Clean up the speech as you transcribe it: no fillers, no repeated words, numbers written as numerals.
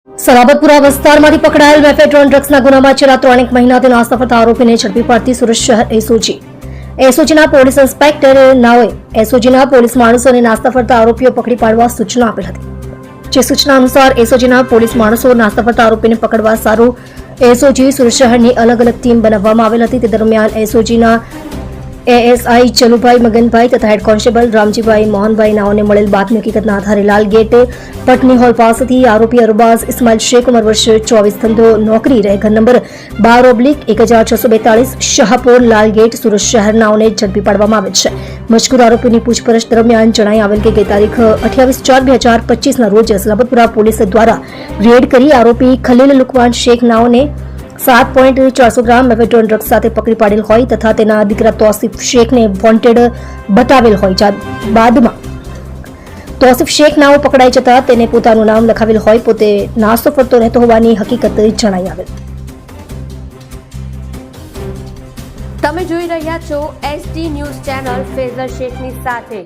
સલાબતપુરા વિસ્તારમાંથી પકડાયેલ મેફેડ્રોન ડ્રગ્સના ગુનામાં છેલ્લા 3 મહિનાથી નાસ્તા આરોપીને ઝડપી પાડતી સુરત શહેર એસઓજીના પોલીસ ઇન્સ્પેક્ટર નાઓએ એસઓજીના પોલીસ માણસોને નાસ્તા ફરતા આરોપીઓ પકડી પાડવા સૂચના આપેલ હતી. જે સૂચના અનુસાર એસઓજીના પોલીસ માણસો નાસ્તા ફરતા આરોપીને પકડવા સારું એસઓજી સુરત શહેરની અલગ અલગ ટીમ બનાવવામાં આવેલ હતી. તે દરમિયાન એસઓજીના એએસઆઈ ચલુભાઈ મગનભાઈ તથા હેડ કોન્સ્ટેબલ રામજીભાઈ મોહનભાઈ નાઓને મળેલ બાતમી હકીકતના આધારે લાલગેટ પટની હોલ પાસેથી આરોપી અરબાઝ ઇસ્માઇલ શેખ ઉંમર વર્ષ 24 ધંધો નોકરી રહે ઘર નંબર 12/1642 શાહપુર લાલગેટ સુરત શહેર નાઓને ઝડપી પાડવામાં આવેલ છે. મજકૂર આરોપીની પૂછપરછ દરમિયાન જણાઈ આવેલ કે તારીખ 28/4/2025 ના રોજ સલાબતપુરા પોલીસ દ્વારા રેડ કરી આરોપી ખલીલ લુકમાન શેખ નાઓને 7.400 ગ્રામ મેફેડ્રોન ડ્રગ્સ સાથે પકડી પાડેલ હોય તથા તેના દીકરા તોસીફ શેખને વોન્ટેડ બતાવેલ હોય. બાદમાં તોસીફ શેખ નાઓ પકડાઈ જતા તેને પોતાનું નામ લખાવેલ હોય પોતે નાસ્તો ફરતો રહેતો હોવાની હકીકત જણાઈ આવેલ. તમે જોઈ રહ્યા છો SD ન્યૂઝ ચેનલ ફેઝર શેખની સાથે.